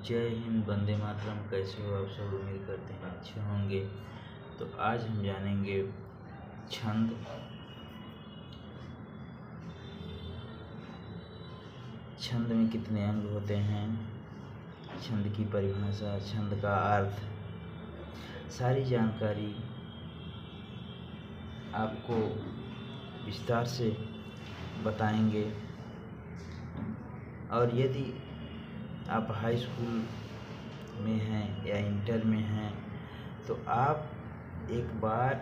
जय हिंद, वंदे मातरम। कैसे हो आप सब? उम्मीद करते हैं अच्छे होंगे। तो आज हम जानेंगे छंद। छंद में कितने अंग होते हैं, छंद की परिभाषा, छंद का अर्थ, सारी जानकारी आपको विस्तार से बताएंगे। और यदि आप हाई स्कूल में हैं या इंटर में हैं तो आप एक बार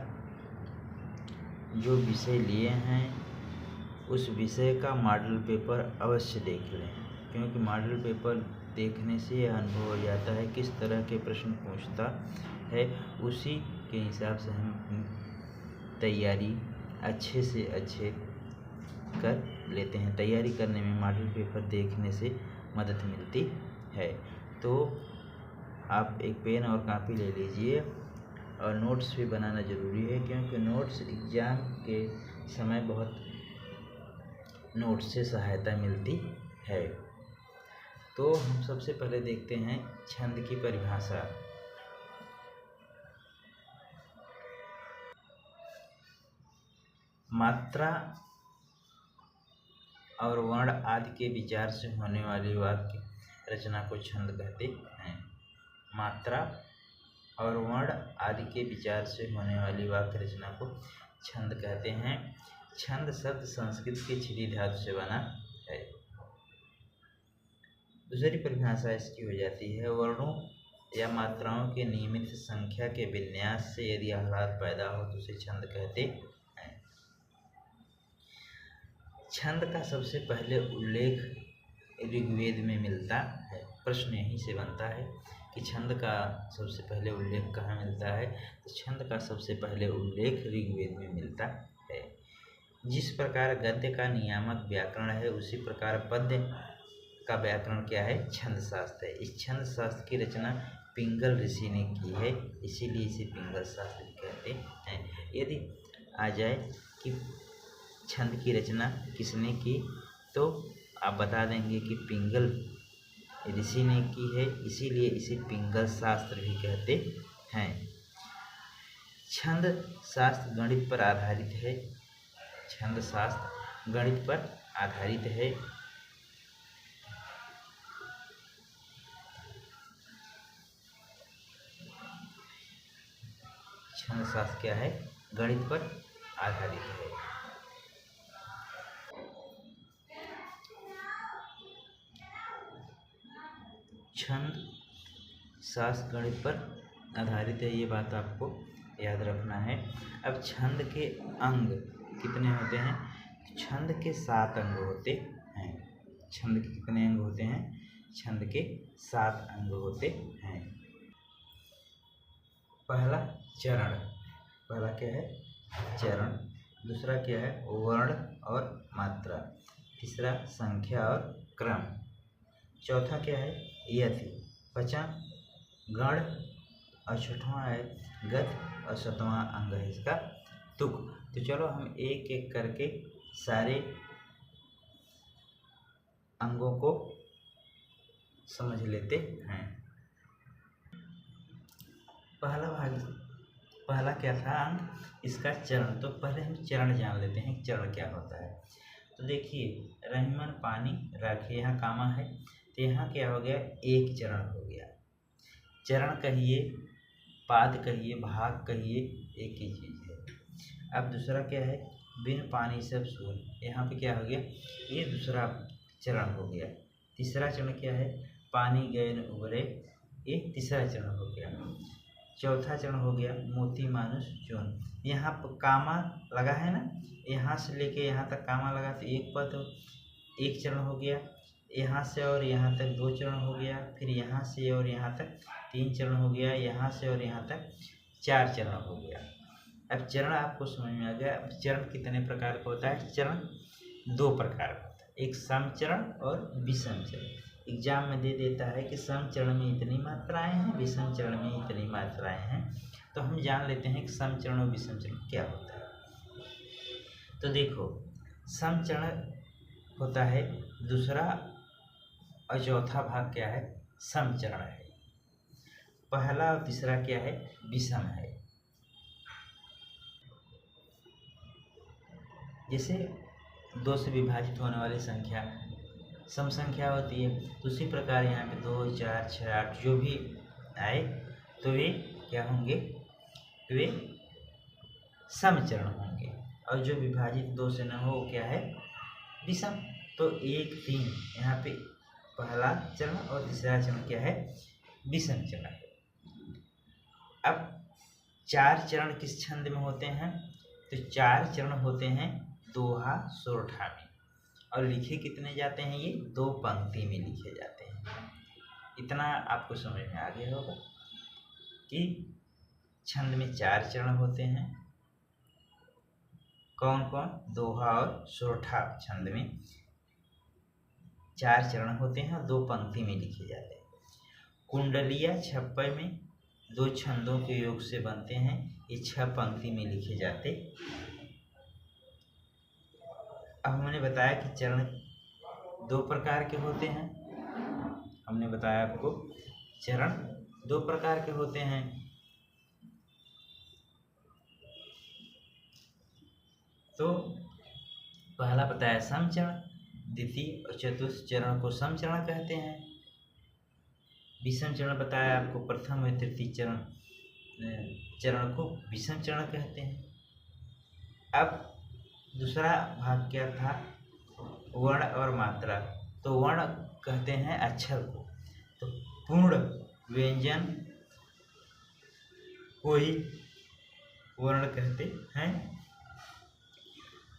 जो विषय लिए हैं उस विषय का मॉडल पेपर अवश्य देख लें, क्योंकि मॉडल पेपर देखने से यह अनुभव हो जाता है किस तरह के प्रश्न पूछता है। उसी के हिसाब से हम तैयारी अच्छे से अच्छे कर लेते हैं। तैयारी करने में मॉडल पेपर देखने से मदद मिलती है। तो आप एक पेन और कापी ले लीजिए और नोट्स भी बनाना ज़रूरी है, क्योंकि नोट्स एग्ज़ाम के समय बहुत नोट्स से सहायता मिलती है। तो हम सबसे पहले देखते हैं छंद की परिभाषा। मात्रा और वर्ण आदि के विचार से होने वाली वाक्य रचना को छंद कहते हैं। मात्रा और वर्ण आदि के विचार से होने वाली वाक्य रचना को छंद कहते हैं। छंद शब्द संस्कृत के छिदी धातु से बना है। दूसरी परिभाषा इसकी हो जाती है, वर्णों या मात्राओं के नियमित संख्या के विन्यास से यदि आह्लाद पैदा हो तो उसे छंद कहते हैं। छंद का सबसे पहले उल्लेख ऋग्वेद में मिलता है। प्रश्न यहीं से बनता है कि छंद का सबसे पहले उल्लेख कहाँ मिलता है। तो छंद का सबसे पहले उल्लेख ऋग्वेद में मिलता है। जिस प्रकार गद्य का नियामक व्याकरण है, उसी प्रकार पद्य का व्याकरण क्या है? छंद शास्त्र है। इस छंद शास्त्र की रचना पिंगल ऋषि ने की है, इसीलिए इसे पिंगल शास्त्र कहते हैं। यदि आ जाए कि छंद की रचना किसने की, तो आप बता देंगे कि पिंगल ऋषि ने की है, इसीलिए इसे पिंगल शास्त्र भी कहते हैं। छंद शास्त्र गणित पर आधारित है। छंद शास्त्र गणित पर आधारित है। छंद शास्त्र क्या है? गणित पर आधारित है। छंद शास्त्र गणित पर आधारित है, ये बात आपको याद रखना है। अब छंद के अंग कितने होते हैं? छंद के 7 अंग होते हैं। छंद के कितने अंग होते हैं? छंद के 7 अंग होते हैं। पहला चरण, पहला क्या है? चरण। दूसरा क्या है? वर्ण और मात्रा। तीसरा संख्या और क्रम। चौथा क्या है? यति। पांचवा गण और छठवां है गद्य और सातवां अंग है इसका तुक। तो चलो हम एक एक करके सारे अंगों को समझ लेते हैं। पहला क्या था अंग? इसका चरण। तो पहले हम चरण जान लेते हैं, चरण क्या होता है। तो देखिए, रहीमन पानी राखे, यहाँ कामा है तो यहाँ क्या हो गया? एक चरण हो गया। चरण कहिए, पाद कहिए, भाग कहिए, एक ही चीज़ है। अब दूसरा क्या है? बिन पानी सब सून, यहाँ पे क्या हो गया? ये दूसरा चरण हो गया। तीसरा चरण क्या है? पानी गए न उबरे, ये तीसरा चरण हो गया। चौथा चरण हो गया मोती मानुष चून। यहाँ पर कामा लगा है ना, यहाँ से लेके यहाँ तक कामा लगा तो एक पद, एक चरण हो गया। यहाँ से और यहाँ तक 2 चरण हो गया। फिर यहाँ से और यहाँ तक 3 चरण हो गया। यहाँ से और यहाँ तक 4 चरण हो गया। अब चरण आपको समझ में आ गया। अब चरण कितने प्रकार का होता है? चरण 2 प्रकार का होता है, एक सम चरण और विषम चरण। एग्जाम में दे देता है कि सम चरण में इतनी मात्राएं हैं, विषम चरण में इतनी मात्राएं हैं। तो हम जान लेते हैं कि सम चरण और विषम चरण क्या होता है। तो देखो, सम चरण होता है दूसरा और चौथा भाग क्या है? सम चरण है। पहला और तीसरा क्या है, विषम है। जैसे 2 से विभाजित होने वाली संख्या सम संख्या होती है, तो उसी प्रकार यहाँ पे 2, 4, 6, 8 जो भी आए तो वे क्या होंगे, वे सम चरण होंगे। और जो विभाजित 2 से न हो वो क्या है, विषम। तो 1, 3 यहाँ पे पहला चरण और तीसरा चरण क्या है, विषम चरण है। अब 4 चरण किस छंद में होते हैं, तो 4 चरण होते हैं दोहा सोरठा में, और लिखे कितने जाते हैं, ये 2 पंक्ति में लिखे जाते हैं। इतना आपको समझ में आ गया होगा कि छंद में 4 चरण होते हैं। कौन कौन, दोहा और सोरठा छंद में 4 चरण होते हैं और 2 पंक्ति में लिखे जाते हैं। कुंडलिया छप्पय में 2 छंदों के योग से बनते हैं, ये 6 पंक्ति में लिखे जाते। अब हमने बताया कि चरण 2 प्रकार के होते हैं। हमने बताया आपको चरण 2 प्रकार के होते हैं। तो पहला बताया सम चरण, द्वितीय और चतुर्थ चरण को सम चरण कहते हैं। विषम चरण बताया आपको, प्रथम और तृतीय चरण को विषम चरण कहते हैं। अब दूसरा भाग क्या था, वर्ण और मात्रा। तो वर्ण कहते हैं अक्षर को, तो पूर्ण व्यंजन को ही वर्ण कहते हैं,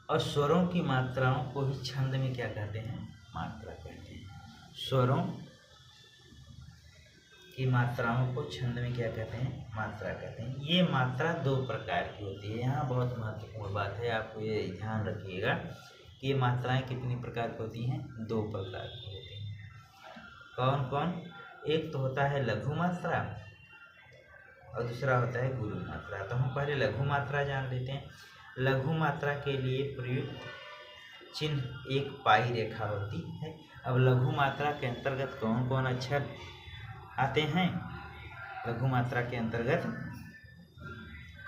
और स्वरों की मात्राओं को ही छंद में क्या कहते हैं, मात्रा कहते हैं। स्वरों की मात्राओं को छंद में क्या कहते हैं, मात्रा कहते हैं। ये मात्रा 2 प्रकार की होती है। यहाँ बहुत महत्वपूर्ण बात है, आपको ये ध्यान रखिएगा कि ये मात्राएं कितनी प्रकार की होती हैं, 2 प्रकार की होती हैं। कौन कौन, एक तो होता है लघु मात्रा और दूसरा होता है गुरु मात्रा। तो हम पहले लघु मात्रा जान लेते हैं। लघु मात्रा के लिए प्रयुक्त चिन्ह एक पाई रेखा होती है। अब लघु मात्रा के अंतर्गत कौन कौन अक्षर आते हैं, लघु मात्रा के अंतर्गत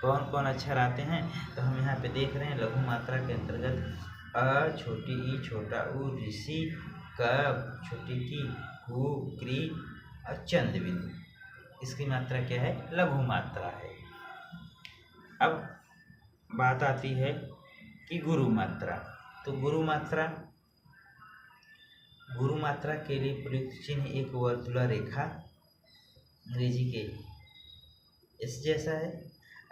कौन कौन अक्षर आते हैं, तो हम यहाँ पे देख रहे हैं लघु मात्रा के अंतर्गत अ, छोटी ई, छोटा ऊ, ऋषि, क, छोटी की, कु, क्री और चंद बिंदु, इसकी मात्रा क्या है, लघु मात्रा है। अब बात आती है कि गुरु मात्रा। तो गुरु मात्रा के लिए प्रयुक्त चिन्ह एक वर्तुला रेखा, अंग्रेजी के इस जैसा है।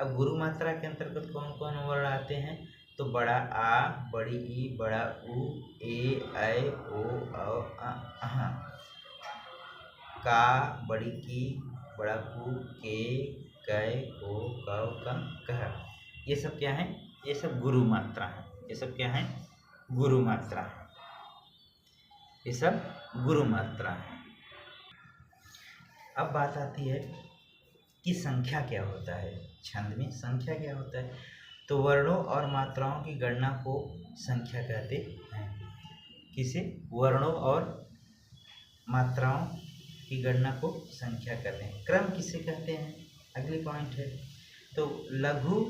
अब गुरु मात्रा के अंतर्गत कौन कौन वर्ण आते हैं, तो बड़ा आ, बड़ी ई, बड़ा उ, ए, ऐ, ओ, औ, अ, का, बड़ी की, बड़ा कु, के, कै, को, कौ, क, कह, ये सब क्या है, ये सब गुरु मात्रा है। ये सब क्या है, गुरु मात्रा है। ये सब गुरु मात्रा है। अब बात आती है कि संख्या क्या होता है, छंद में संख्या क्या होता है। तो वर्णों और मात्राओं की गणना को संख्या कहते हैं। किसे, वर्णों और मात्राओं की गणना को संख्या कहते हैं। क्रम किसे कहते हैं, अगली पॉइंट है। तो लघु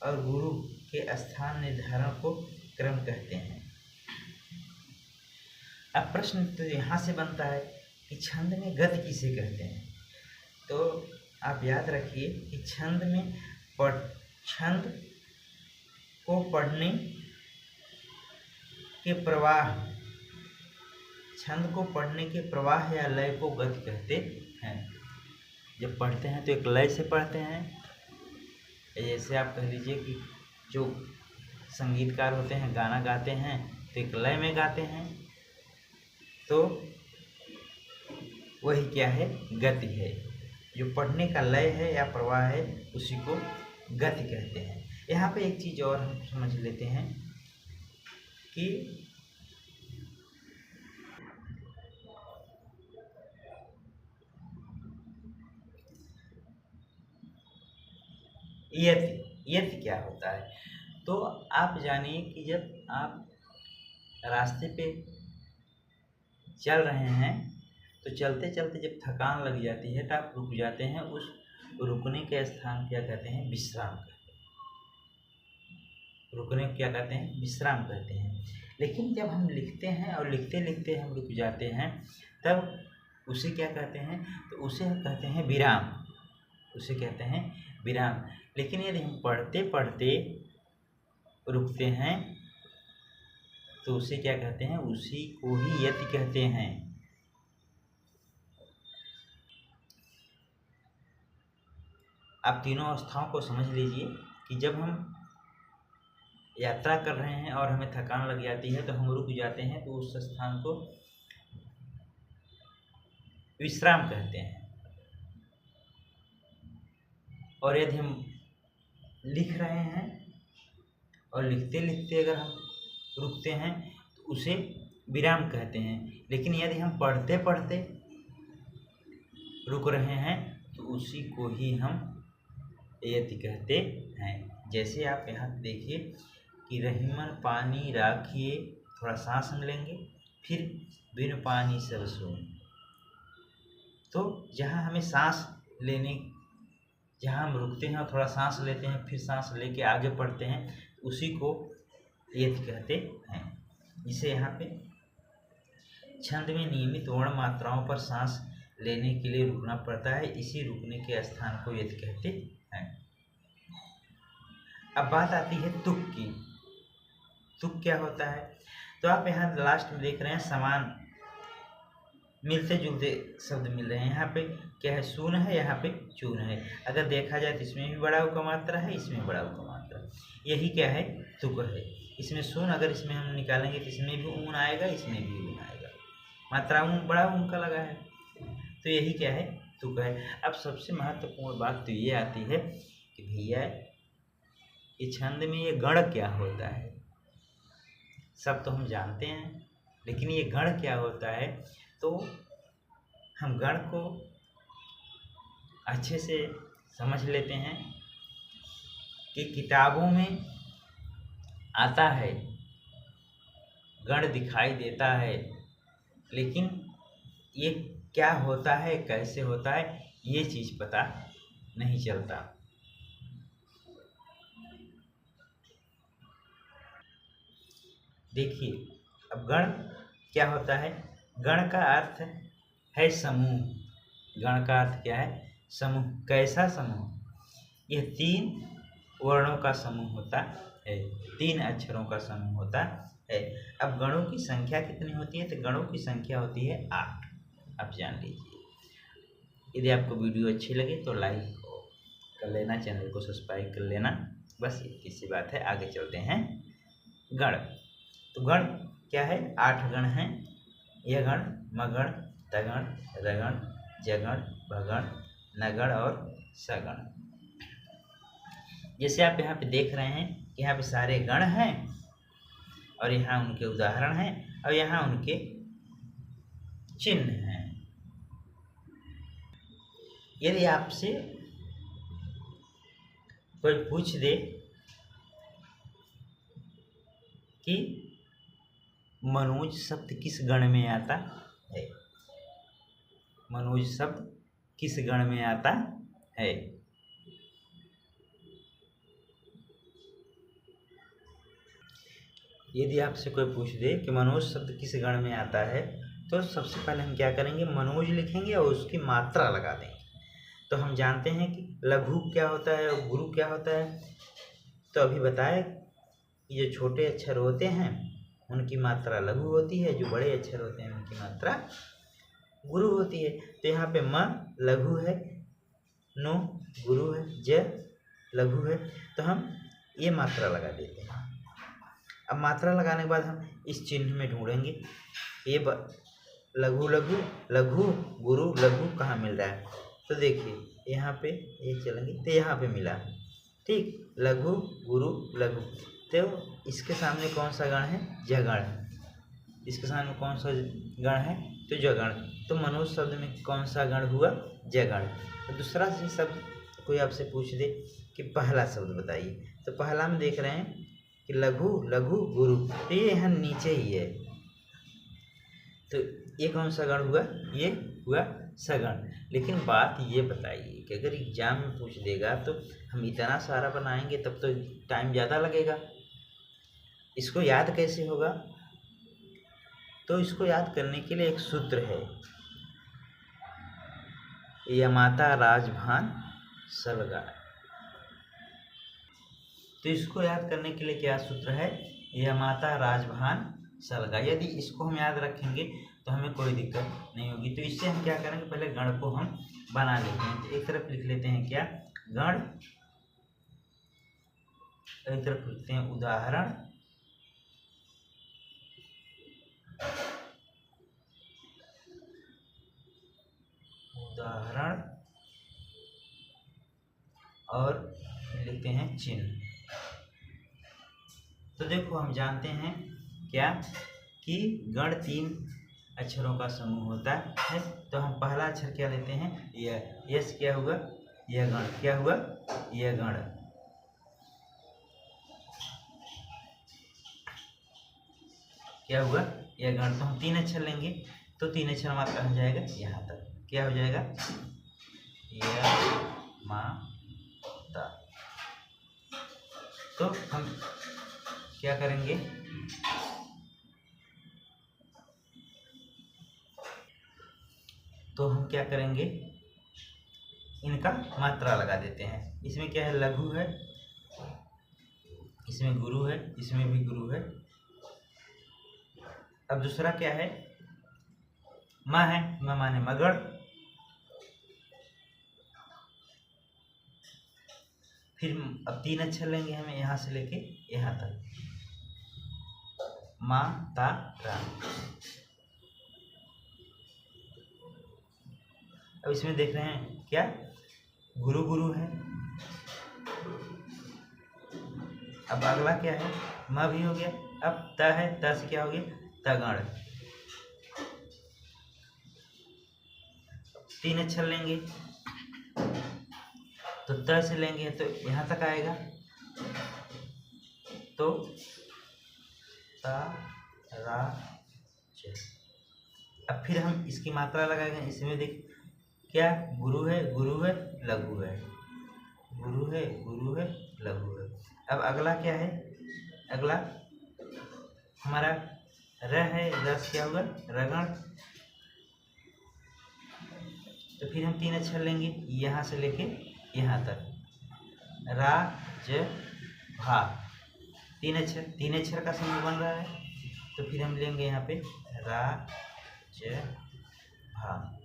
और गुरु के स्थान निर्धारण को क्रम कहते हैं। अब प्रश्न तो यहाँ से बनता है कि छंद में गति किसे कहते हैं। तो आप याद रखिए कि छंद में छंद को पढ़ने के प्रवाह, छंद को पढ़ने के प्रवाह या लय को गति कहते हैं। जब पढ़ते हैं तो एक लय से पढ़ते हैं। जैसे आप कह लीजिए कि जो संगीतकार होते हैं गाना गाते हैं तो एक लय में गाते हैं, तो वही क्या है, गति है। जो पढ़ने का लय है या प्रवाह है उसी को गति कहते हैं। यहाँ पे एक चीज़ और हम समझ लेते हैं कि यति क्या होता है। तो आप जानिए कि जब आप रास्ते पे चल रहे हैं तो चलते चलते जब थकान लग जाती है तो आप रुक जाते हैं, उस रुकने के स्थान क्या कहते हैं? विश्राम कहते हैं। रुकने को क्या कहते हैं? विश्राम कहते हैं। लेकिन जब हम लिखते हैं और लिखते लिखते हम रुक जाते हैं तब उसे क्या कहते हैं? तो उसे कहते हैं विराम, उसे कहते हैं विराम। लेकिन यदि हम पढ़ते पढ़ते रुकते हैं तो उसे क्या कहते हैं? उसी को ही यति कहते हैं। आप तीनों अवस्थाओं को समझ लीजिए कि जब हम यात्रा कर रहे हैं और हमें थकान लग जाती है तो हम रुक जाते हैं, तो उस स्थान को विश्राम कहते हैं। और यदि हम लिख रहे हैं और लिखते लिखते अगर हम रुकते हैं तो उसे विराम कहते हैं। लेकिन यदि हम पढ़ते पढ़ते रुक रहे हैं तो उसी को ही हम यति कहते हैं। जैसे आप यहाँ देखिए कि रहीमन पानी राखिए, थोड़ा सांस हम लेंगे, फिर बिन पानी सब सून। तो जहाँ हमें सांस लेने, जहाँ हम रुकते हैं और थोड़ा सांस लेते हैं, फिर सांस लेके आगे पढ़ते हैं, उसी को यति कहते हैं। इसे यहाँ पे छंद में नियमित वर्ण मात्राओं पर सांस लेने के लिए रुकना पड़ता है, इसी रुकने के स्थान को यति कहते हैं। अब बात आती है तुक की। तुक क्या होता है? तो आप यहाँ लास्ट में देख रहे हैं समान मिलते जुलते शब्द मिल रहे हैं। यहाँ पे क्या है? सून है, यहाँ पे चून है। अगर देखा जाए तो इसमें भी बड़ा उ का मात्रा है, इसमें बड़ा उ का मात्रा। यही क्या है? तुक है। इसमें सून अगर इसमें हम निकालेंगे तो इसमें भी ऊन आएगा, इसमें भी ऊन आएगा। मात्रा ऊन बड़ा ऊन का लगा है, तो यही क्या है? तुक है। अब सबसे महत्वपूर्ण बात तो ये आती है कि भैया ये छंद में ये गण क्या होता है? सब तो हम जानते हैं, लेकिन ये गण क्या होता है? तो हम गण को अच्छे से समझ लेते हैं कि किताबों में आता है, गण दिखाई देता है, लेकिन ये क्या होता है, कैसे होता है, ये चीज़ पता नहीं चलता। देखिए अब गण क्या होता है? गण का अर्थ है समूह। गण का अर्थ क्या है? समूह। कैसा समूह? यह 3 वर्णों का समूह होता है, 3 अक्षरों का समूह होता है। अब गणों की संख्या कितनी होती है? तो गणों की संख्या होती है 8। आप जान लीजिए। यदि आपको वीडियो अच्छी लगे तो लाइक कर लेना, चैनल को सब्सक्राइब कर लेना। बस इतनी सी बात है। आगे चलते हैं। गण, तो गण क्या है? 8 गण हैं। यह गण मगण, तगण, रगण, जगण, भगण, नगण और सगण। जैसे आप यहाँ पे देख रहे हैं कि यहाँ पे सारे गण हैं और यहाँ उनके उदाहरण हैं और यहाँ उनके चिन्ह हैं। यदि आपसे कोई पूछ दे कि मनोज शब्द किस गण में आता है, मनोज शब्द किस गण में आता है, यदि आपसे कोई पूछ दे कि मनोज शब्द किस गण में आता है, तो सबसे पहले हम क्या करेंगे? मनोज लिखेंगे और उसकी मात्रा लगा देंगे। तो हम जानते हैं कि लघु क्या होता है और गुरु क्या होता है। तो अभी बताए कि जो छोटे अक्षर होते हैं उनकी मात्रा लघु होती है, जो बड़े अक्षर होते हैं उनकी मात्रा गुरु होती है। तो यहाँ पे म लघु है, नो गुरु है, ज लघु है, तो हम ये मात्रा लगा देते हैं। अब मात्रा लगाने के बाद हम इस चिन्ह में ढूंढेंगे ये लघु लघु लघु गुरु लघु कहाँ मिल रहा है। तो देखिए यहाँ पे ये चलेंगे तो यहाँ पे मिला, ठीक, लघु गुरु लघु। तो इसके सामने कौन सा गण है? जगण। इसके सामने कौन सा गण है? तो जगण। तो मनोज शब्द में कौन सा गण हुआ? जगण। तो दूसरा शब्द कोई आपसे पूछ दे कि पहला शब्द बताइए, तो पहला में देख रहे हैं कि लघु लघु गुरु, तो ये यहाँ नीचे ही है। तो ये कौन सा गण हुआ? ये हुआ सगण। लेकिन बात ये बताइए कि अगर एग्जाम में पूछ देगा तो हम इतना सारा बनाएंगे तब तो टाइम ज़्यादा लगेगा, इसको याद कैसे होगा? तो इसको याद करने के लिए एक सूत्र है, यमाता राजभान सलगा। तो इसको याद करने के लिए क्या सूत्र है? यमाता राजभान सलगा। यदि इसको हम याद रखेंगे तो हमें कोई दिक्कत नहीं होगी। तो इससे हम क्या करेंगे, पहले गण को हम बना लेते हैं। तो एक तरफ लिख लेते हैं क्या, गण, एक तरफ लिखते हैं उदाहरण, उदाहरण, और लिखते हैं चिन्ह। तो देखो हम जानते हैं क्या कि गण 3 अक्षरों का समूह होता है। तो हम पहला अक्षर क्या लेते हैं, यह। यस क्या हुआ, यह गण। क्या हुआ, यह गण। क्या हुआ, यह गण। तो हम 3 अक्षर लेंगे, तो 3 अक्षर हमारा कहाँ जाएगा, यहाँ तक। क्या हो जाएगा, यह माता। तो हम क्या करेंगे, तो हम क्या करेंगे, इनका मात्रा लगा देते हैं। इसमें क्या है, लघु है, इसमें गुरु है, इसमें भी गुरु है। अब दूसरा क्या है, माँ है, माँ माने मगड़। फिर अब 3 अक्षर लेंगे हमें यहाँ से लेके यहाँ तक, माँ ता रा। अब इसमें देख रहे हैं क्या, गुरु गुरु है। अब अगला क्या है, माँ भी हो गया। अब त है, त से क्या हो गया, तगड़। 3 अक्षर लेंगे, तो त से लेंगे तो यहाँ तक आएगा, तो ता रा च। अब फिर हम इसकी मात्रा लगाएंगे। इसमें देख क्या, गुरु है, गुरु है, लघु है, गुरु है, गुरु है, लघु है। अब अगला क्या है, अगला हमारा र है, रस क्या होगा, रगण। तो फिर हम 3 अक्षर लेंगे, यहाँ से लेके यहाँ तक, रा ज भा। 3 अक्षर का समूह बन रहा है। तो फिर हम लेंगे यहाँ पे रा ज भा।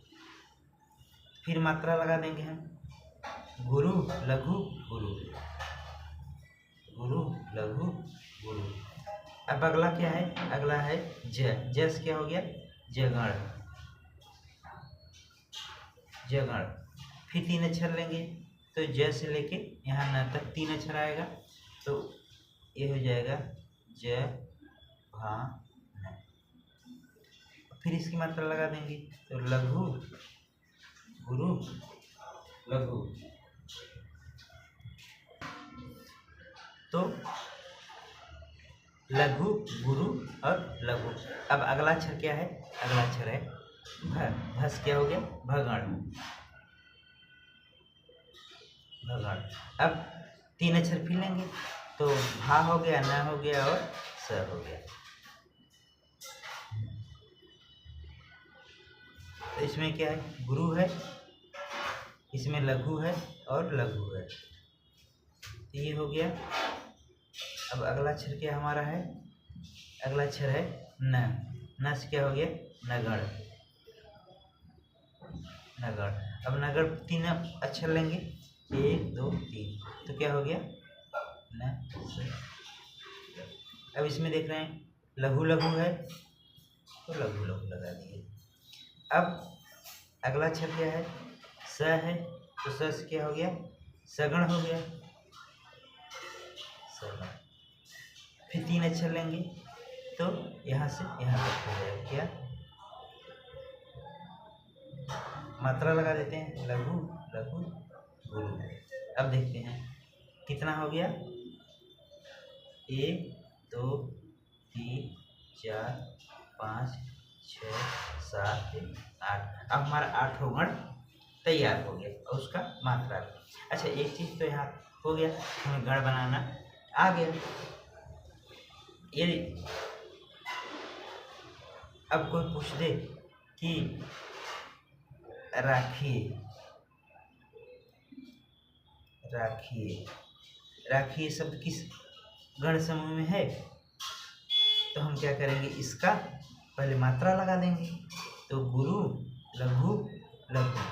फिर मात्रा लगा देंगे हम, गुरु लघु गुरु, गुरु लघु गुरु। अब अगला क्या है, अगला है ज। जस क्या हो गया, जगण, जगण। फिर 3 अक्षर लेंगे, तो ज से लेके यहाँ न तक 3 अक्षर आएगा। तो ये हो जाएगा ज भा न। फिर इसकी मात्रा लगा देंगे, तो लघु गुरु लघु। तो लघु गुरु और लघु। अब अगला अक्षर क्या है, अगला अक्षर है भ। भस क्या हो गया, भगण, भगण। अब 3 अक्षर फिर लेंगे, तो भा हो गया, न हो गया और स हो गया। तो इसमें क्या है, गुरु है, इसमें लघु है और लघु है। ये हो गया। अब अगला अक्षर क्या हमारा है, अगला अक्षर है न। न से क्या हो गया, नगड़, नगड़। अब नगड़ 3 अक्षर लेंगे, 1 2 3, तो क्या हो गया, न। अब इसमें देख रहे हैं लघु लघु है, तो लघु लघु लगा दिए। अब अगला अक्षर क्या है, स है, तो स से क्या हो गया, सगण हो गया, सगण। फिर 3 अक्षर लेंगे, तो यहाँ से यहाँ तक हो जाएगा क्या, मात्रा लगा देते हैं, लघु लघु गुरु। अब देखते हैं कितना हो गया, 1 2 3 4 5 6 7 8। अब हमारा 8वां गण तैयार हो गया और उसका मात्रा। अच्छा, एक चीज तो यहाँ हो गया, हमें गण बनाना आ गया। यदि अब कोई पूछ दे कि राखिए राखिए राखिए शब्द किस गण समूह में है, तो हम क्या करेंगे, इसका पहले मात्रा लगा देंगे। तो गुरु लघु लघु।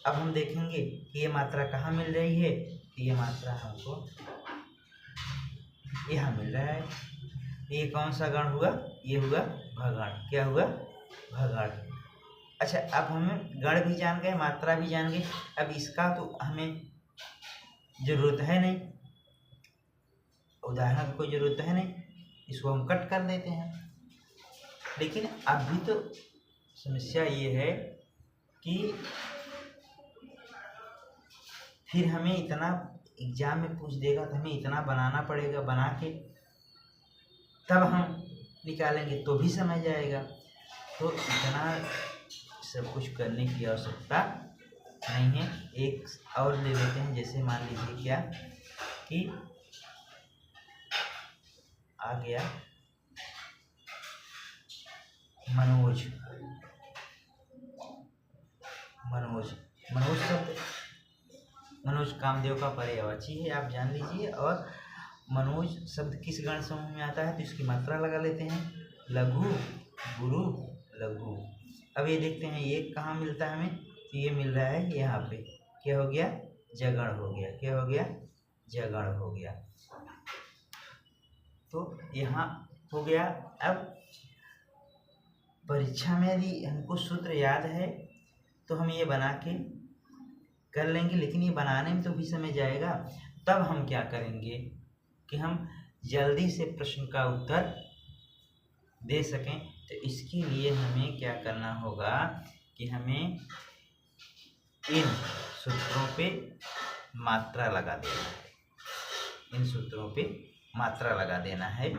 अब हम देखेंगे कि ये मात्रा कहाँ मिल रही है, तो ये मात्रा हमको यहाँ मिल रहा है। ये कौन सा गण हुआ, ये हुआ भगण। क्या हुआ, भगण। अच्छा, अब हमें गण भी जान गए, मात्रा भी जान गए। अब इसका तो हमें जरूरत है नहीं, उदाहरण की कोई जरूरत है नहीं, इसको हम कट कर देते हैं। लेकिन अभी तो समस्या ये है कि फिर हमें इतना एग्जाम में पूछ देगा तो हमें इतना बनाना पड़ेगा, बना के तब हम निकालेंगे तो भी समझ जाएगा। तो इतना सब कुछ करने की आवश्यकता नहीं है। एक और ले लेते हैं, जैसे मान लीजिए क्या कि आ गया मनोज। मनोज मनोज शब्द, मनोज कामदेव का पर्यायवाची है, आप जान लीजिए। और मनोज शब्द किस गण समूह में आता है, तो इसकी मात्रा लगा लेते हैं, लघु गुरु लघु। अब ये देखते हैं ये कहाँ मिलता है हमें, तो ये मिल रहा है यहाँ पे। क्या हो गया, जगण हो गया। क्या हो गया, जगण हो गया। तो यहाँ हो गया। अब परीक्षा में यदि हमको सूत्र याद है तो हम ये बना के कर लेंगे, लेकिन ये बनाने में तो भी समय जाएगा। तब हम क्या करेंगे कि हम जल्दी से प्रश्न का उत्तर दे सकें। तो इसके लिए हमें क्या करना होगा कि हमें इन सूत्रों पे मात्रा लगा देना है। इन सूत्रों पे मात्रा लगा देना है।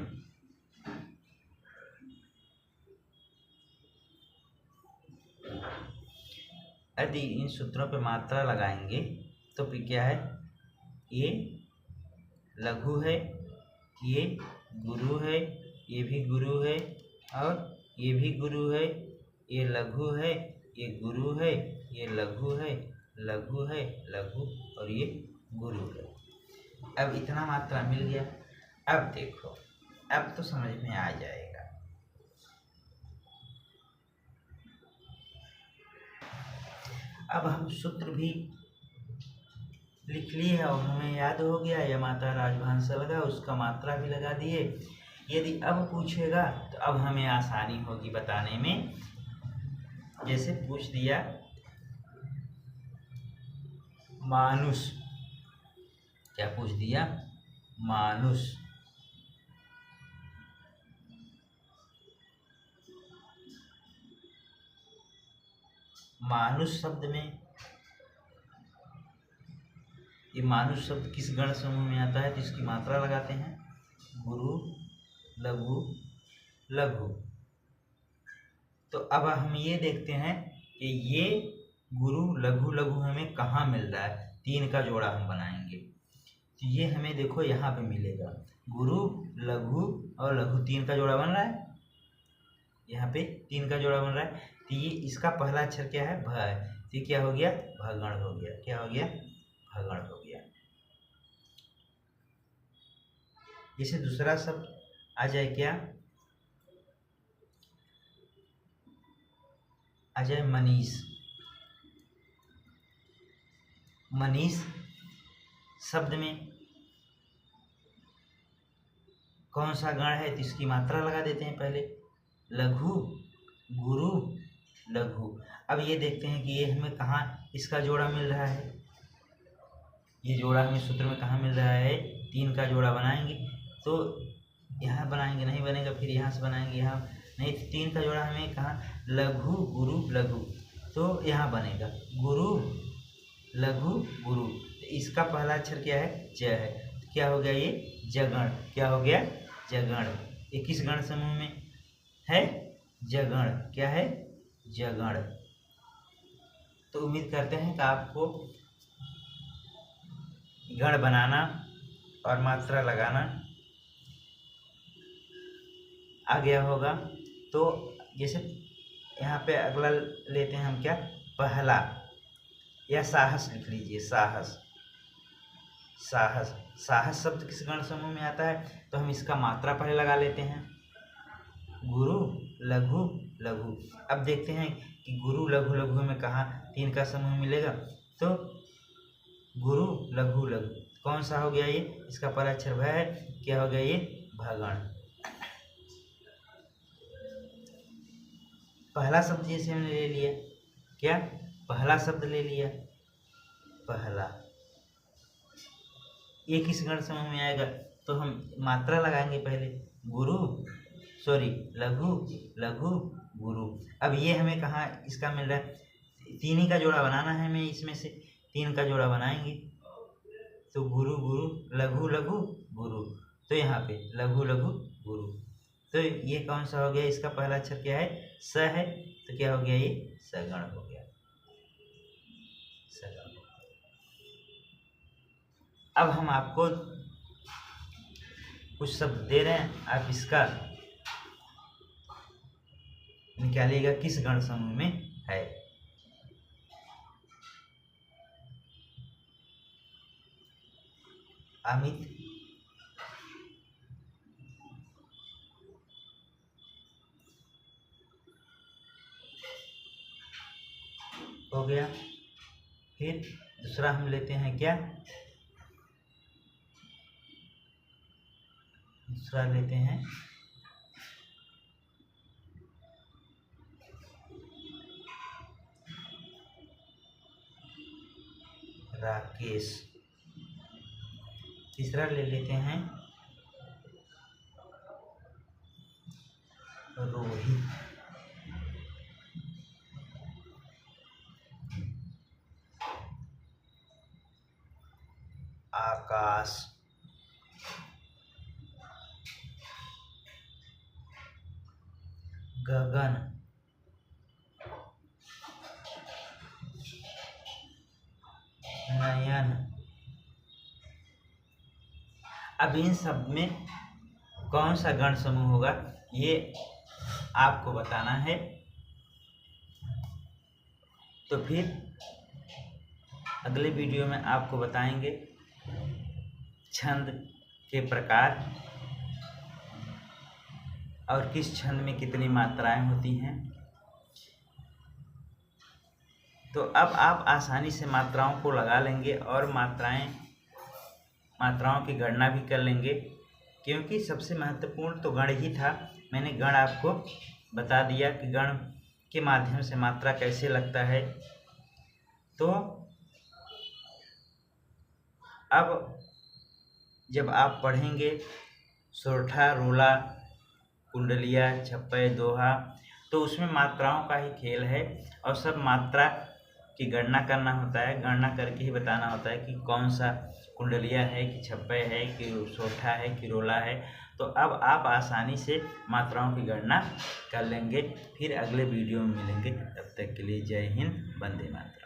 यदि इन सूत्रों पे मात्रा लगाएंगे तो फिर क्या है, ये लघु है, ये गुरु है, ये भी गुरु है, और ये भी गुरु है, ये लघु है, ये गुरु है, ये लघु है, लघु है, लघु, और ये गुरु है। अब इतना मात्रा मिल गया। अब देखो, अब तो समझ में आ जाएगा। अब हम सूत्र भी लिख लिए और हमें याद हो गया, यह मात्रा राजभांसा लगा, उसका मात्रा भी लगा दिए। यदि अब पूछेगा तो अब हमें आसानी होगी बताने में। जैसे पूछ दिया मानुष, क्या पूछ दिया, मानुष। मानुष शब्द में, ये मानुष शब्द किस गण समूह में आता है, तो इसकी मात्रा लगाते हैं, गुरु लघु लघु। तो अब हम ये देखते हैं कि ये गुरु लघु लघु हमें कहाँ मिल रहा है। 3 का जोड़ा हम बनाएंगे तो ये हमें देखो यहाँ पे मिलेगा, गुरु लघु और लघु 3 का जोड़ा बन रहा है। यहाँ पे 3 का जोड़ा बन रहा है। तो ये इसका पहला अक्षर क्या है, भ है। तो ये क्या हो गया, भगण हो गया। क्या हो गया, भगण हो गया। जैसे दूसरा शब्द आ जाए, क्या आ जाए, मनीष। मनीष शब्द में कौन सा गण है, तो इसकी मात्रा लगा देते हैं पहले, लघु गुरु लघु। अब ये देखते हैं कि ये हमें कहाँ इसका जोड़ा मिल रहा है। ये जोड़ा हमें सूत्र में कहाँ मिल रहा है, 3 का जोड़ा बनाएंगे तो यहाँ बनाएंगे, नहीं बनेगा फिर यहाँ से बनाएंगे, यहाँ नहीं। 3 का जोड़ा हमें कहाँ, लघु गुरु लघु, तो यहाँ बनेगा गुरु लघु गुरु। तो इसका पहला अक्षर क्या है, ज है। तो क्या हो गया, ये जगण। क्या हो गया, जगण। ये किस गण समूह में है, जगण। क्या है, जगण। तो उम्मीद करते हैं कि आपको गण बनाना और मात्रा लगाना आ गया होगा। तो जैसे यहाँ पे अगला लेते हैं हम क्या, पहला, या साहस लिख लीजिए, साहस। साहस, साहस शब्द किस गण समूह में आता है, तो हम इसका मात्रा पहले लगा लेते हैं, गुरु लघु लघु। अब देखते हैं कि गुरु लघु लघु में कहाँ 3 का समूह मिलेगा, तो गुरु लघु लघु कौन सा हो गया ये, इसका पहला अक्षर भ है, क्या हो गया ये, भगण। पहला शब्द जैसे हमने ले लिया, क्या, पहला शब्द ले लिया, पहला, ये किस गण समूह में आएगा, तो हम मात्रा लगाएंगे पहले, लघु लघु गुरु। अब ये हमें कहाँ इसका मिल रहा है, 3 ही का जोड़ा बनाना है, हमें इसमें से 3 का जोड़ा बनाएंगे, तो गुरु गुरु लघु लघु गुरु। तो यहाँ पे लघु लघु गुरु, तो ये कौन सा हो गया, इसका पहला अक्षर क्या है, स है, तो क्या हो गया ये, सगण हो गया, सगण। अब हम आपको कुछ शब्द दे रहे हैं, आप इसका निकालिएगा किस गण समूह में है। अमित, हो गया। फिर दूसरा हम लेते हैं क्या, दूसरा लेते हैं राकेश। तीसरा ले लेते हैं रोहित। आकाश, गगन, नयन। अब इन सब में कौन सा गण समूह होगा, ये आपको बताना है। तो फिर अगले वीडियो में आपको बताएंगे छंद के प्रकार और किस छंद में कितनी मात्राएं होती हैं। तो अब आप आसानी से मात्राओं को लगा लेंगे और मात्राओं की गणना भी कर लेंगे, क्योंकि सबसे महत्वपूर्ण तो गण ही था। मैंने गण आपको बता दिया कि गण के माध्यम से मात्रा कैसे लगता है। तो अब जब आप पढ़ेंगे सोरठा, रोला, कुंडलिया, छप्पय, दोहा, तो उसमें मात्राओं का ही खेल है और सब मात्रा की गणना करना होता है। गणना करके ही बताना होता है कि कौन सा कुंडलिया है, कि छप्पय है, कि सोरठा है, कि रोला है। तो अब आप आसानी से मात्राओं की गणना कर लेंगे। फिर अगले वीडियो में मिलेंगे, तब तक के लिए जय हिंद, वंदे मातरम।